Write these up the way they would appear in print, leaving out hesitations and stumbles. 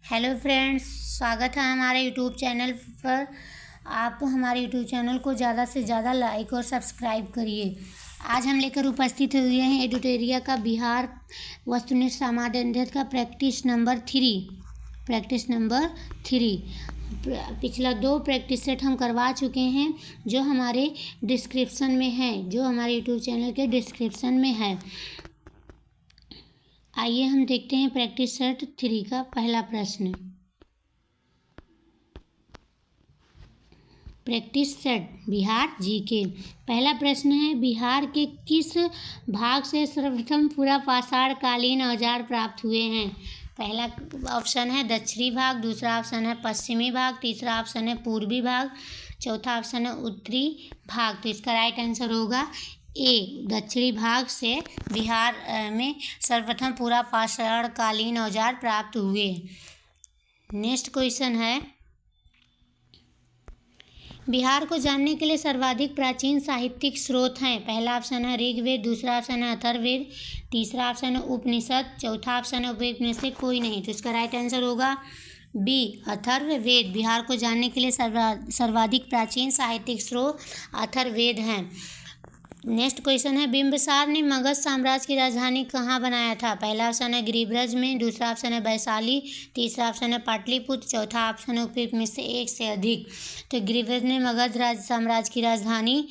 Hello friends, स्वागत है हमारे यूट्यूब चैनल पर। आप हमारे यूट्यूब चैनल को ज़्यादा से ज़्यादा लाइक और सब्सक्राइब करिए। आज हम लेकर उपस्थित हुए हैं एडुटेरिया का बिहार वस्तुनिष्ठ समाधान अध्ययन का प्रैक्टिस नंबर 3। पिछला 2 प्रैक्टिस सेट हम करवा चुके हैं जो हमारे डिस्क्रिप्शन में है, जो हमारे यूट्यूब चैनल के डिस्क्रिप्शन में है। आइए हम देखते हैं प्रैक्टिस सेट 3 का पहला प्रश्न। Practice set Bihar GK. पहला प्रश्न है, बिहार के किस भाग से सर्वप्रथम पूरा पाषाण कालीन औजार प्राप्त हुए हैं? पहला ऑप्शन है दक्षिणी भाग, दूसरा ऑप्शन है पश्चिमी भाग, तीसरा ऑप्शन है पूर्वी भाग, चौथा ऑप्शन है उत्तरी भाग। तो इसका राइट आंसर होगा ए, दक्षिणी भाग से बिहार में सर्वप्रथम पूरा पाषाण कालीन औजार प्राप्त हुए। नेक्स्ट क्वेश्चन है, बिहार को जानने के लिए सर्वाधिक प्राचीन साहित्यिक स्रोत हैं? पहला ऑप्शन है ऋग्वेद, दूसरा ऑप्शन है अथर्ववेद, तीसरा ऑप्शन है उपनिषद, चौथा ऑप्शन है उपवेद में से कोई नहीं। तो इसका राइट आंसर होगा बी, अथर्ववेद। बिहार को जानने के लिए सर्वाधिक प्राचीन साहित्यिक स्रोत अथर्ववेद हैं। नेक्स्ट क्वेश्चन है, बिंबिसार ने मगध साम्राज्य की राजधानी कहाँ बनाया था? पहला ऑप्शन है गिरिब्रज में, दूसरा ऑप्शन है वैशाली, तीसरा ऑप्शन है पाटलिपुत्र, चौथा ऑप्शन है उपयुक्त में से एक से अधिक। तो गिरिब्रज ने मगध साम्राज्य की राजधानी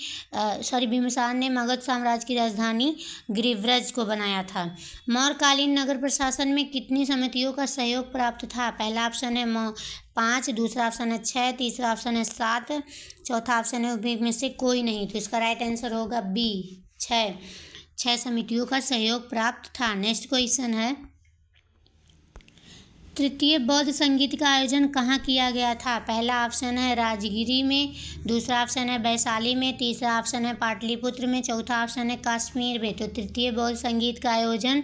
बिंबिसार ने मगध साम्राज्य की राजधानी गिरिब्रज को बनाया था। मौर्यकालीन नगर प्रशासन में कितनी समितियों का सहयोग प्राप्त था? पहला ऑप्शन है 5, दूसरा ऑप्शन है 6, तीसरा ऑप्शन है 7, चौथा ऑप्शन है उपयुक्त में से कोई नहीं। तो इसका राइट आंसर होगा बी, 6 समितियों का सहयोग प्राप्त था। नेक्स्ट क्वेश्चन है, तृतीय बौद्ध संगीत का आयोजन कहाँ किया गया था? पहला ऑप्शन है राजगिरी में, दूसरा ऑप्शन है वैशाली में, तीसरा ऑप्शन है पाटलिपुत्र में, चौथा ऑप्शन है कश्मीर में। तो तृतीय बौद्ध संगीत का आयोजन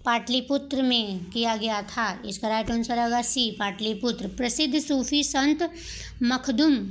पाटलिपुत्र में किया गया था। इसका राइट आंसर होगा सी, पाटलिपुत्र। प्रसिद्ध सूफी संत मखदूम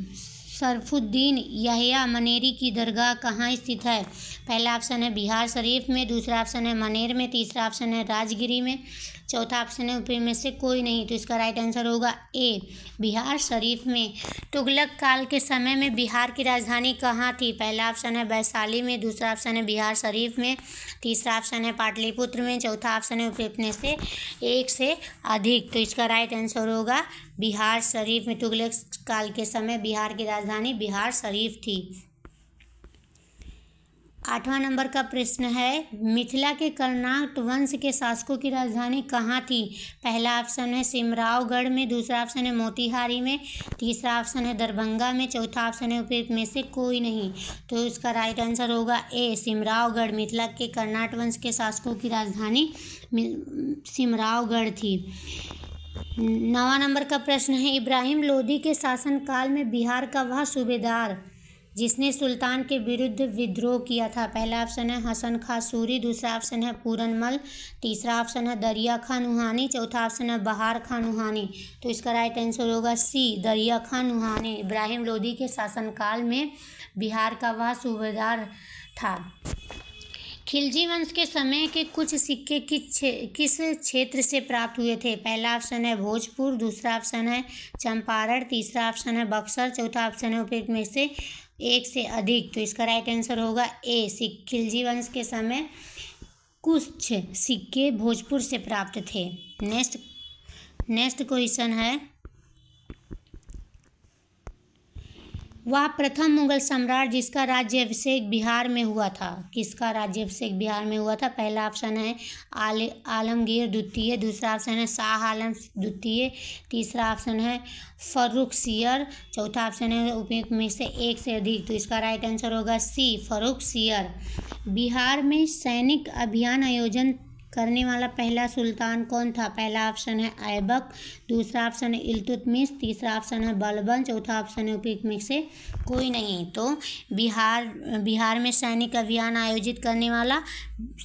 शरफुद्दीन यहिया मनेरी की दरगाह कहाँ स्थित है? पहला ऑप्शन है बिहार शरीफ में, दूसरा ऑप्शन है मनेर में, तीसरा ऑप्शन है राजगिरी में, चौथा ऑप्शन है उपरी में से कोई नहीं। तो इसका राइट आंसर होगा ए, बिहार शरीफ में। तुगलक काल के समय में बिहार की राजधानी कहाँ थी? पहला ऑप्शन है वैशाली में, दूसरा ऑप्शन है बिहार शरीफ में, तीसरा ऑप्शन है पाटलिपुत्र में, चौथा ऑप्शन है उपयुक्त में से एक से अधिक। तो इसका राइट आंसर होगा बिहार शरीफ में। तुगलक काल के समय बिहार की राजधानी बिहार शरीफ थी। 8वां नंबर का प्रश्न है, मिथिला के कर्नाट वंश के शासकों की राजधानी कहाँ थी? पहला ऑप्शन है सिमरावगढ़ में, दूसरा ऑप्शन है मोतिहारी में, तीसरा ऑप्शन है दरभंगा में, चौथा ऑप्शन है उपयुक्त में से कोई नहीं। तो इसका राइट आंसर होगा ए, सिमरावगढ़। मिथिला के कर्नाट वंश के शासकों की राजधानी सिमरावगढ़ थी। 9वां नंबर का प्रश्न है, इब्राहिम लोदी के शासनकाल में बिहार का वह सूबेदार जिसने सुल्तान के विरुद्ध विद्रोह किया था? पहला ऑप्शन है हसन खां सूरी, दूसरा ऑप्शन है पूरनमल, तीसरा ऑप्शन है दरिया खां नुहानी, चौथा ऑप्शन है बहार खां नुहानी। तो इसका राइट आंसर होगा सी, दरिया खां नुहानी। इब्राहिम लोदी के शासनकाल में बिहार का वह सूबेदार था। खिलजी वंश के समय के कुछ सिक्के किस क्षेत्र से प्राप्त हुए थे? पहला ऑप्शन है भोजपुर, दूसरा ऑप्शन है चंपारण, तीसरा ऑप्शन है बक्सर, चौथा ऑप्शन है उपयुक्त में से एक से अधिक। तो इसका राइट आंसर होगा ए, खिलजी वंश के समय कुछ सिक्के भोजपुर से प्राप्त थे। नेक्स्ट क्वेश्चन है, वह प्रथम मुगल सम्राट जिसका राज्याभिषेक बिहार में हुआ था? किसका राज्याभिषेक बिहार में हुआ था? पहला ऑप्शन है आलमगीर द्वितीय, दूसरा ऑप्शन है शाह आलम द्वितीय, तीसरा ऑप्शन है फर्रुखसियर, चौथा ऑप्शन है उपयुक्त में से एक से अधिक। तो इसका राइट आंसर होगा सी, फर्रुखसियर। बिहार में सैनिक अभियान आयोजन करने वाला पहला सुल्तान कौन था? पहला ऑप्शन है ऐबक, दूसरा ऑप्शन है इल्तुतमिश, तीसरा ऑप्शन है बलबन, चौथा ऑप्शन है उपयुक्त में से कोई नहीं। तो बिहार में सैनिक अभियान आयोजित करने वाला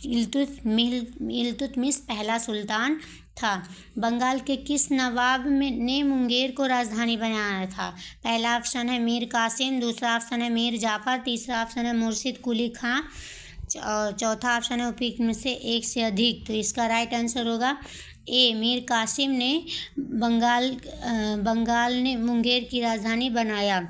इल्तुतमिश पहला सुल्तान था। बंगाल के किस नवाब ने मुंगेर को राजधानी बनाया था? पहला ऑप्शन है मीर कासिम, दूसरा ऑप्शन है मीर जाफर, तीसरा ऑप्शन है मुर्शिद कुली खां, और चौथा ऑप्शन है उपयुक्त में से एक से अधिक। तो इसका राइट आंसर होगा ए मीर कासिम ने बंगाल ने मुंगेर की राजधानी बनाया।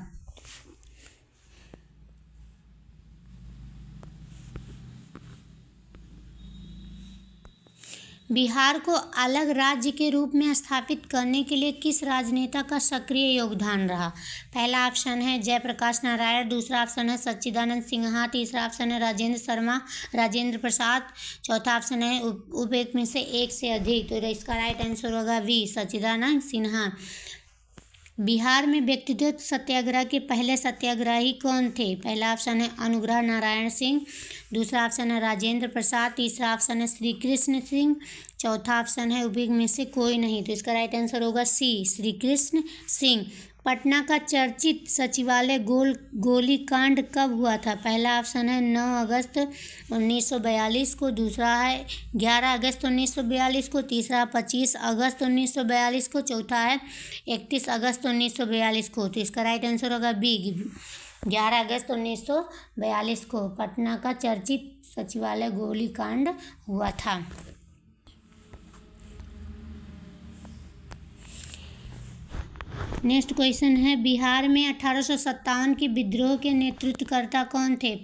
बिहार को अलग राज्य के रूप में स्थापित करने के लिए किस राजनेता का सक्रिय योगदान रहा? पहला ऑप्शन है जयप्रकाश नारायण, दूसरा ऑप्शन है सच्चिदानंद सिन्हा, तीसरा ऑप्शन है राजेंद्र प्रसाद, चौथा ऑप्शन है उपएक में से एक से अधिक। तो इसका राइट आंसर होगा बी, सच्चिदानंद सिन्हा। बिहार में व्यक्तिगत सत्याग्रह के पहले सत्याग्रही कौन थे? पहला ऑप्शन है अनुग्रह नारायण सिंह, दूसरा ऑप्शन है राजेंद्र प्रसाद, तीसरा ऑप्शन है श्री कृष्ण सिंह, चौथा ऑप्शन है उपयुक्त में से कोई नहीं। तो इसका राइट आंसर होगा सी, श्री कृष्ण सिंह। पटना का चर्चित सचिवालय गोलीकांड कब हुआ था? पहला ऑप्शन है 9 अगस्त 1942 को, दूसरा है 11 अगस्त 1942 को, तीसरा 25 अगस्त 1942 को, चौथा है 31 अगस्त 1942 को। तो इसका राइट आंसर होगा बी, 11 अगस्त 1942 को पटना का चर्चित सचिवालय गोलीकांड हुआ था। नेक्स्ट क्वेश्चन है बिहार में 1857 के विद्रोह के नेतृत्वकर्ता कौन थे?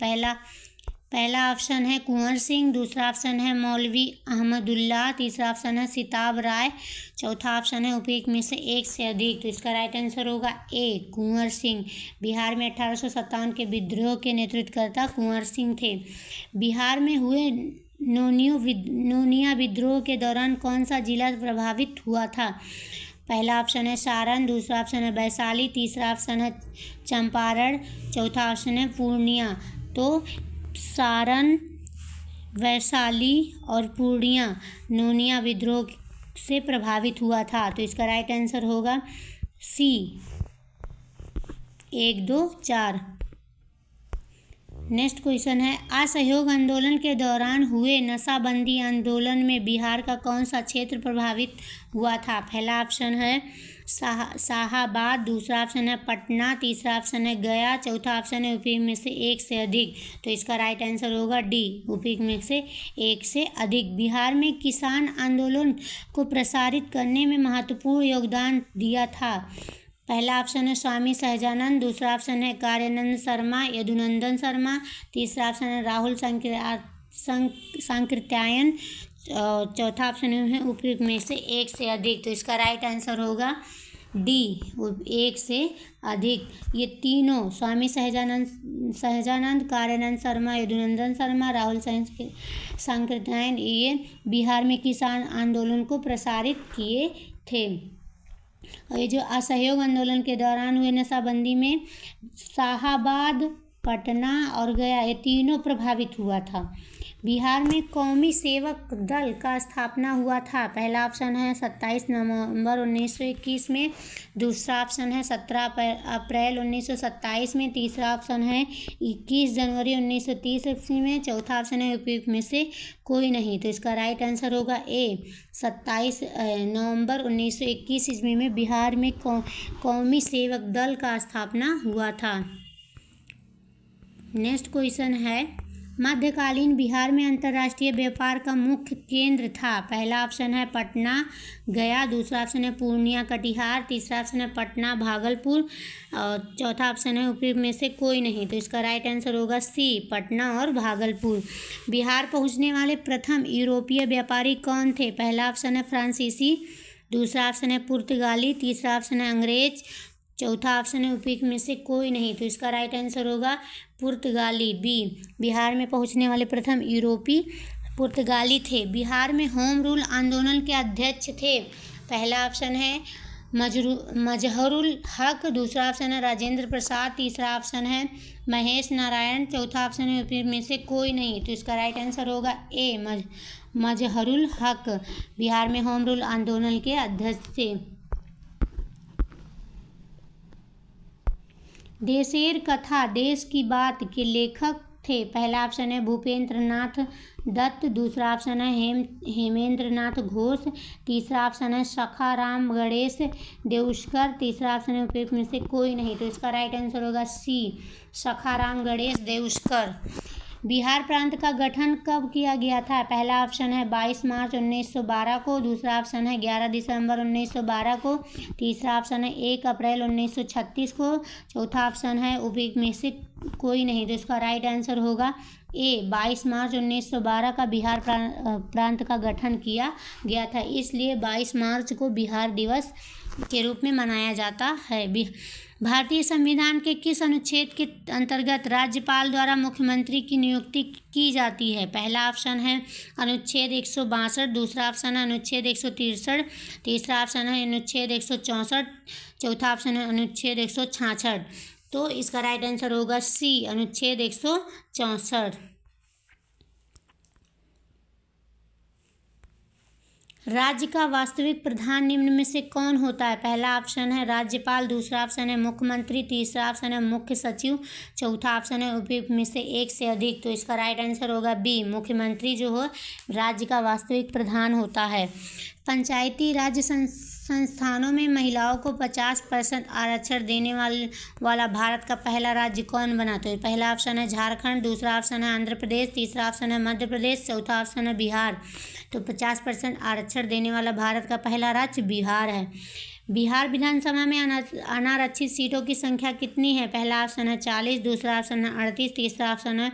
पहला ऑप्शन है कुंवर सिंह, दूसरा ऑप्शन है मौलवी अहमदुल्ला, तीसरा ऑप्शन है सिताब राय, चौथा ऑप्शन है उपयुक्त में से एक से अधिक। तो इसका राइट आंसर होगा ए, कुंवर सिंह। बिहार में 1857 के विद्रोह के नेतृत्वकर्ता कुंवर सिंह थे। बिहार में हुए नोनिया विद्रोह के दौरान कौन सा जिला प्रभावित हुआ था? पहला ऑप्शन है सारण, दूसरा ऑप्शन है वैशाली, तीसरा ऑप्शन है चंपारण, चौथा ऑप्शन है पूर्णिया। तो सारण, वैशाली और पूर्णिया नोनिया विद्रोह से प्रभावित हुआ था। तो इसका राइट आंसर होगा सी, 1, 2, 4। नेक्स्ट क्वेश्चन है असहयोग आंदोलन के दौरान हुए नशाबंदी आंदोलन में बिहार का कौन सा क्षेत्र प्रभावित हुआ था? पहला ऑप्शन है शाहाबाद, दूसरा ऑप्शन है पटना, तीसरा ऑप्शन है गया, चौथा ऑप्शन है उपयुक्त में से एक से अधिक। तो इसका राइट आंसर होगा डी, उपयुक्त में से एक से अधिक। बिहार में किसान आंदोलन को प्रसारित करने में महत्वपूर्ण योगदान दिया था। पहला ऑप्शन है स्वामी सहजानंद, दूसरा ऑप्शन है कार्यानंद शर्मा, यदुनंदन शर्मा, तीसरा ऑप्शन है राहुल सांकृत्यायन, चौथा ऑप्शन है उपयुक्त में से एक से अधिक। तो इसका राइट आंसर होगा डी, एक से अधिक। ये तीनों स्वामी सहजानंद, कार्यानंद शर्मा, यदुनंदन शर्मा, राहुल सांकृत्यायन, ये बिहार में किसान आंदोलन को प्रसारित किए थे। और ये जो असहयोग आंदोलन के दौरान हुए नशाबंदी में शाहाबाद, पटना और गया ये तीनों प्रभावित हुआ था। बिहार में कौमी सेवक दल का स्थापना हुआ था। पहला ऑप्शन है 27 नवंबर 1921 में, दूसरा ऑप्शन है 17 अप्रैल 1927 में, तीसरा ऑप्शन है 21 जनवरी 1930 ईस्वी में, चौथा ऑप्शन है उपयुक्त में से कोई नहीं। तो इसका राइट आंसर होगा ए, 27 नवंबर 1921 ईस्वी में बिहार में कौमी सेवक दल का स्थापना हुआ था। नेक्स्ट क्वेश्चन है मध्यकालीन बिहार में अंतर्राष्ट्रीय व्यापार का मुख्य केंद्र था। पहला ऑप्शन है पटना गया, दूसरा ऑप्शन है पूर्णिया कटिहार, तीसरा ऑप्शन है पटना भागलपुर और चौथा ऑप्शन है उपयुक्त में से कोई नहीं। तो इसका राइट आंसर होगा सी, पटना और भागलपुर। बिहार पहुंचने वाले प्रथम यूरोपीय व्यापारी कौन थे? पहला ऑप्शन है फ्रांसीसी, दूसरा ऑप्शन है पुर्तगाली, तीसरा ऑप्शन है अंग्रेज, चौथा ऑप्शन है उपयुक्त में से कोई नहीं। तो इसका राइट आंसर होगा पुर्तगाली, बी। बिहार में पहुंचने वाले प्रथम यूरोपी पुर्तगाली थे। बिहार में होम रूल आंदोलन के अध्यक्ष थे। पहला ऑप्शन है मजहरुल हक, दूसरा ऑप्शन है राजेंद्र प्रसाद, तीसरा ऑप्शन है महेश नारायण, चौथा ऑप्शन है उपयुक्त में से कोई नहीं। तो इसका राइट आंसर होगा ए, मजहरुल हक बिहार में होम रूल आंदोलन के अध्यक्ष थे। देशेर कथा देश की बात के लेखक थे। पहला ऑप्शन है भूपेंद्र नाथ दत्त, दूसरा ऑप्शन है हेमेंद्र नाथ घोष, तीसरा ऑप्शन है सखाराम गणेश देउस्कर, तीसरा ऑप्शन है उपयुक्त में से कोई नहीं। तो इसका राइट आंसर होगा सी, सखाराम गणेश देउस्कर। बिहार प्रांत का गठन कब किया गया था? पहला ऑप्शन है 22 मार्च 1912 को, दूसरा ऑप्शन है 11 दिसंबर 1912 को, तीसरा ऑप्शन है 1 अप्रैल 1936 को, चौथा ऑप्शन है उपयुक्त में से कोई नहीं। तो इसका राइट आंसर होगा ए, 22 मार्च 1912 का बिहार प्रांत का गठन किया गया था, इसलिए 22 मार्च को बिहार दिवस के रूप में मनाया जाता है। भारतीय संविधान के किस अनुच्छेद के अंतर्गत राज्यपाल द्वारा मुख्यमंत्री की नियुक्ति की जाती है? पहला ऑप्शन है अनुच्छेद 162, दूसरा ऑप्शन है अनुच्छेद 163, तीसरा ऑप्शन है अनुच्छेद 164, चौथा ऑप्शन है अनुच्छेद 166। तो इसका राइट आंसर होगा सी, अनुच्छेद 164। राज्य का वास्तविक प्रधान निम्न में से कौन होता है? पहला ऑप्शन है राज्यपाल, दूसरा ऑप्शन है मुख्यमंत्री, तीसरा ऑप्शन है मुख्य सचिव, चौथा ऑप्शन है उपयुक्त में से एक से अधिक। तो इसका राइट आंसर होगा बी, मुख्यमंत्री जो हो राज्य का वास्तविक प्रधान होता है। पंचायती राज संस्थानों में महिलाओं को 50% आरक्षण देने वाला भारत का पहला राज्य कौन बना? तो पहला ऑप्शन है झारखंड, दूसरा ऑप्शन है आंध्र प्रदेश, तीसरा ऑप्शन है मध्य प्रदेश, चौथा ऑप्शन है बिहार। तो 50% आरक्षण देने वाला भारत का पहला राज्य बिहार है। बिहार विधानसभा में अनारक्षित सीटों की संख्या कितनी है? पहला ऑप्शन है 40, दूसरा ऑप्शन है 38, तीसरा ऑप्शन है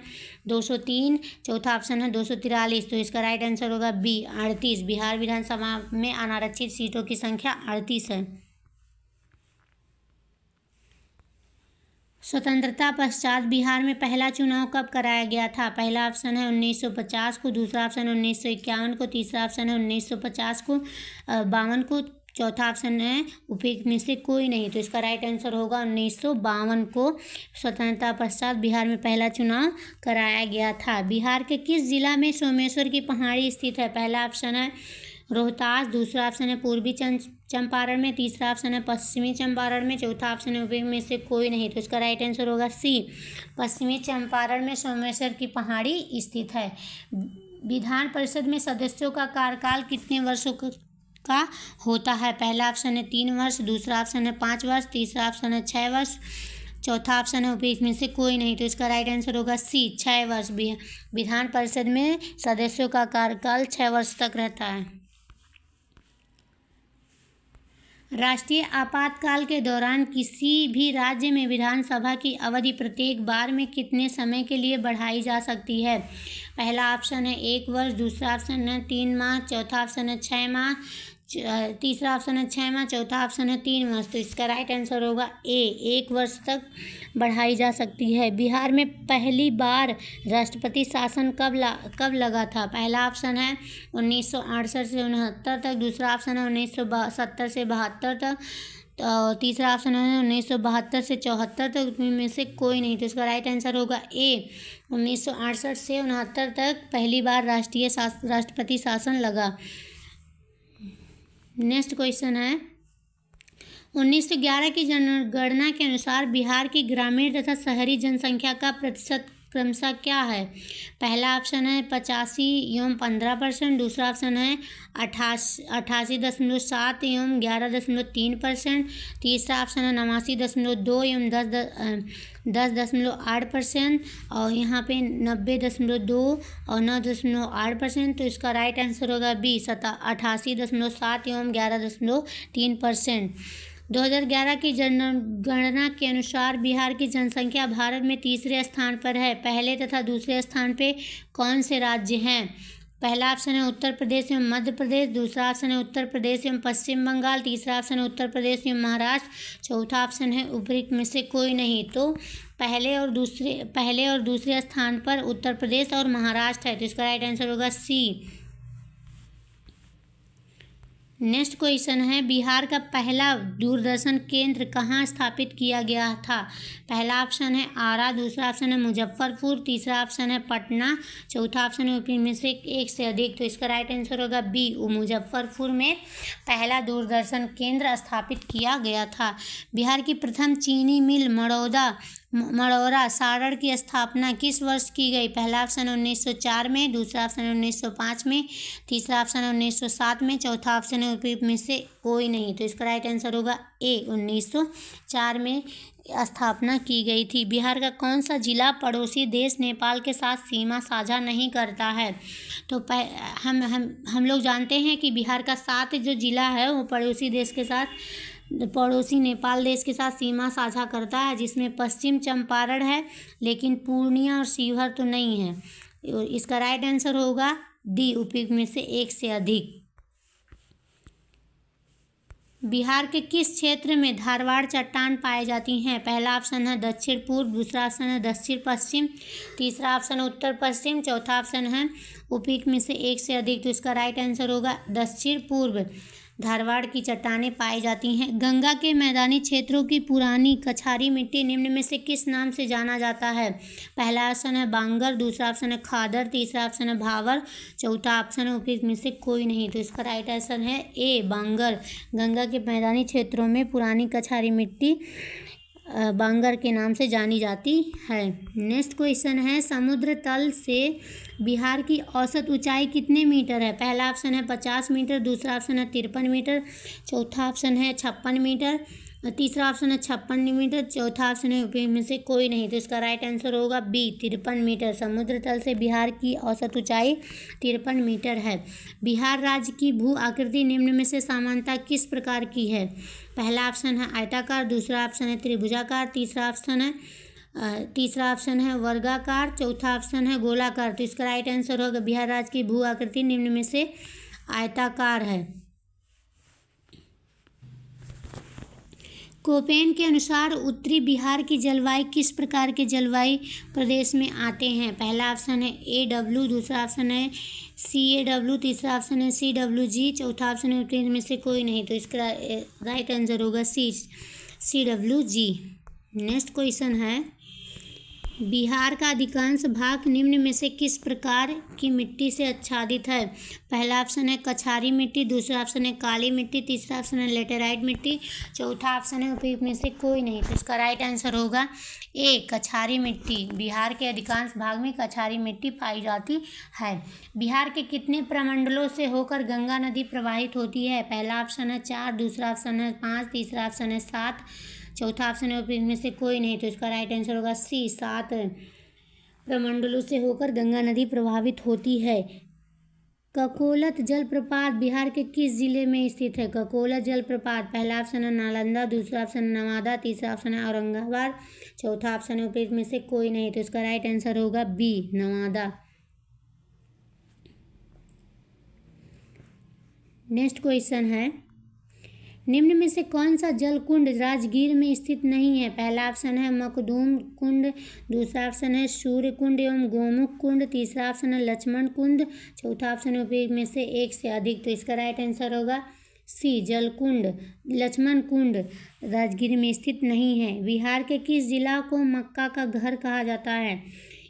203, चौथा ऑप्शन है 243। तो इसका राइट आंसर होगा बी, 38। बिहार विधानसभा में अनारक्षित सीटों की संख्या 38 है। स्वतंत्रता पश्चात बिहार में पहला चुनाव कब कराया गया था? पहला ऑप्शन है 1950 को, दूसरा ऑप्शन है 1951 को, तीसरा ऑप्शन है 1950 को 52 को, चौथा ऑप्शन है उपयुक्त में से कोई नहीं। तो इसका राइट आंसर होगा 1952 को स्वतंत्रता पश्चात बिहार में पहला चुनाव कराया गया था। बिहार के किस जिला में सोमेश्वर की पहाड़ी स्थित है? पहला ऑप्शन है रोहतास, दूसरा ऑप्शन है पूर्वी चंपारण में, तीसरा ऑप्शन है पश्चिमी चंपारण में, चौथा ऑप्शन है उपयुक्त में से कोई नहीं। तो इसका राइट आंसर होगा सी, पश्चिमी चंपारण में सोमेश्वर की पहाड़ी स्थित है। विधान परिषद में सदस्यों का कार्यकाल कितने वर्षों का होता है? पहला ऑप्शन है 3 वर्ष, दूसरा ऑप्शन है 5 वर्ष, तीसरा ऑप्शन है 6 वर्ष, चौथा ऑप्शन है उपयुक्त में से कोई नहीं। तो इसका राइट आंसर होगा सी, 6 वर्ष। विधान परिषद में सदस्यों का कार्यकाल 6 वर्ष तक रहता है। राष्ट्रीय आपातकाल के दौरान किसी भी राज्य में विधानसभा की अवधि प्रत्येक बार में कितने समय के लिए बढ़ाई जा सकती है? पहला ऑप्शन है 1 वर्ष, दूसरा ऑप्शन है 3 माह, चौथा ऑप्शन है 6 माह, तीसरा ऑप्शन है 6 माह, चौथा ऑप्शन है 3 वर्ष। तो इसका राइट आंसर होगा ए, 1 वर्ष तक बढ़ाई जा सकती है। बिहार में पहली बार राष्ट्रपति शासन कब लगा था? पहला ऑप्शन है 1968 से 69 तक, दूसरा ऑप्शन है 1970 से 72 तक, तो तीसरा ऑप्शन है 1972 से 74 तक, में से कोई नहीं। तो इसका राइट आंसर होगा ए, 1968 से 69 तक पहली बार राष्ट्रपति शासन लगा। नेक्स्ट क्वेश्चन है 1911 की जनगणना के अनुसार बिहार की ग्रामीण तथा शहरी जनसंख्या का प्रतिशत क्रमशः क्या है? पहला ऑप्शन है 85-15%, दूसरा ऑप्शन है 88.7 एवं 11.3%, तीसरा ऑप्शन है 89.2 एवं 10.8%, और यहाँ पे 90.2 और 9.8%। तो इसका राइट आंसर होगा बी, 88.7 एवं 11.3%। 2011 की जनगणना के अनुसार बिहार की जनसंख्या भारत में तीसरे स्थान पर है। पहले तथा दूसरे स्थान पे कौन से राज्य हैं? पहला ऑप्शन है उत्तर प्रदेश एवं मध्य प्रदेश, दूसरा ऑप्शन है उत्तर प्रदेश एवं पश्चिम बंगाल, तीसरा ऑप्शन है उत्तर प्रदेश एवं महाराष्ट्र, चौथा ऑप्शन है उपयुक्त में से कोई नहीं। तो पहले और दूसरे स्थान पर उत्तर प्रदेश और महाराष्ट्र है। तो इसका राइट आंसर होगा सी। नेक्स्ट क्वेश्चन है बिहार का पहला दूरदर्शन केंद्र कहाँ स्थापित किया गया था? पहला ऑप्शन है आरा, दूसरा ऑप्शन है मुजफ्फरपुर, तीसरा ऑप्शन है पटना, चौथा ऑप्शन है यूपी में से एक से अधिक। तो इसका राइट आंसर होगा बी, मुजफ्फरपुर में पहला दूरदर्शन केंद्र स्थापित किया गया था। बिहार की प्रथम चीनी मिल मढ़ौरा सारण की स्थापना किस वर्ष की गई? पहला ऑप्शन 1904 में, दूसरा ऑप्शन 1905 में, तीसरा ऑप्शन 1907 में, चौथा ऑप्शन है उपयुक्त में से कोई नहीं। तो इसका राइट आंसर होगा ए, 1904 में स्थापना की गई थी। बिहार का कौन सा जिला पड़ोसी देश नेपाल के साथ सीमा साझा नहीं करता है? तो हम लोग जानते हैं कि बिहार का 7 जो जिला है वो पड़ोसी नेपाल देश के साथ सीमा साझा करता है, जिसमें पश्चिम चंपारण है, लेकिन पूर्णिया और शिवहर तो नहीं है। इसका राइट आंसर होगा डी, उपयुक्त में से एक से अधिक। बिहार के किस क्षेत्र में धारवाड़ चट्टान पाई जाती हैं? पहला ऑप्शन है दक्षिण पूर्व, दूसरा ऑप्शन है दक्षिण पश्चिम, तीसरा ऑप्शन है उत्तर पश्चिम, चौथा ऑप्शन है उपयुक्त में से एक से अधिक। तो इसका राइट आंसर होगा दक्षिण पूर्व धारवाड़ की चट्टानें पाई जाती हैं। गंगा के मैदानी क्षेत्रों की पुरानी कछारी मिट्टी निम्न में से किस नाम से जाना जाता है? पहला ऑप्शन है बांगर, दूसरा ऑप्शन है खादर, तीसरा ऑप्शन है भावर, चौथा ऑप्शन है उपयुक्त में से कोई नहीं। तो इसका राइट आंसर है ए, बांगर। गंगा के मैदानी क्षेत्रों में पुरानी कछारी मिट्टी बांगर के नाम से जानी जाती है। नेक्स्ट क्वेश्चन है, समुद्र तल से बिहार की औसत ऊंचाई कितने मीटर है? पहला ऑप्शन है 50 मीटर, दूसरा ऑप्शन है 53 मीटर, चौथा ऑप्शन है 56 मीटर, तीसरा ऑप्शन है 56 मीटर, चौथा ऑप्शन है उपयुक्त में से कोई नहीं। तो इसका राइट आंसर होगा बी, 53 मीटर। समुद्र तल से बिहार की औसत ऊंचाई 53 मीटर है। बिहार राज्य की भू आकृति निम्न में से सामान्यतः किस प्रकार की है? पहला ऑप्शन है आयताकार, दूसरा ऑप्शन है त्रिभुजाकार, तीसरा ऑप्शन है वर्गाकार, चौथा ऑप्शन है गोलाकार। तो इसका राइट आंसर होगा बिहार राज्य की भू आकृति निम्न में से आयताकार है। कोपेन के अनुसार उत्तरी बिहार की जलवायु किस प्रकार के जलवायु प्रदेश में आते हैं? पहला ऑप्शन है AW, दूसरा ऑप्शन है CAW, तीसरा ऑप्शन है CWG, चौथा ऑप्शन है उत्तर में से कोई नहीं। तो इसका राइट आंसर होगा CWG। नेक्स्ट क्वेश्चन है, बिहार का अधिकांश भाग निम्न में से किस प्रकार की मिट्टी से आच्छादित है? पहला ऑप्शन है कछारी मिट्टी, दूसरा ऑप्शन है काली मिट्टी, तीसरा ऑप्शन है लेटेराइट मिट्टी, चौथा ऑप्शन है उपयुक्त में से कोई नहीं। तो इसका राइट आंसर होगा ए, कछारी मिट्टी। बिहार के अधिकांश भाग में कछारी मिट्टी पाई जाती है। बिहार के कितने प्रमंडलों से होकर गंगा नदी प्रवाहित होती है? पहला ऑप्शन है 4, दूसरा ऑप्शन है 5, तीसरा ऑप्शन है 7, चौथा ऑप्शन है उपयुक्त में से कोई नहीं। तो इसका राइट आंसर होगा सी, 7 प्रमंडलों से होकर गंगा नदी प्रभावित होती है। ककोलत जलप्रपात बिहार के किस जिले में स्थित है? ककोलत जलप्रपात, पहला ऑप्शन है नालंदा, दूसरा ऑप्शन है नवादा, तीसरा ऑप्शन है औरंगाबाद, चौथा ऑप्शन है उपयुक्त में से कोई नहीं। तो इसका राइट आंसर होगा बी, नवादा। नेक्स्ट क्वेश्चन है, निम्न में से कौन सा जल कुंड राजगीर में स्थित नहीं है? पहला ऑप्शन है मखदूम कुंड, दूसरा ऑप्शन है सूर्य कुंड एवं गोमुख कुंड, तीसरा ऑप्शन है लक्ष्मण कुंड, चौथा ऑप्शन है उपयुक्त में से एक से अधिक। तो इसका राइट आंसर होगा सी, जल कुंड। लक्ष्मण कुंड राजगीर में स्थित नहीं है। बिहार के किस जिला को मक्का का घर कहा जाता है?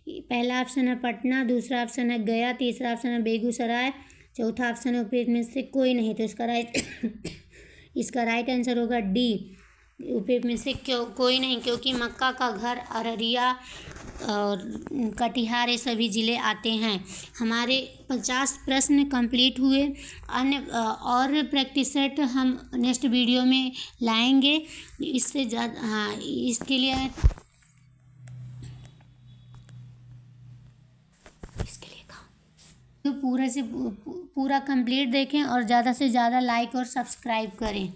पहला ऑप्शन है पटना, दूसरा ऑप्शन है गया, तीसरा ऑप्शन है बेगूसराय, चौथा ऑप्शन है उपयुक्त में से कोई नहीं। तो इसका राइट आंसर होगा डी, उपयुक्त में से कोई नहीं, क्योंकि मक्का का घर अररिया और कटिहार ये सभी ज़िले आते हैं। हमारे 50 प्रश्न कंप्लीट हुए। अन्य और प्रैक्टिस सेट हम नेक्स्ट वीडियो में लाएंगे। इससे ज़्यादा इसके लिए पूरा कंप्लीट देखें और ज़्यादा से ज़्यादा लाइक और सब्सक्राइब करें।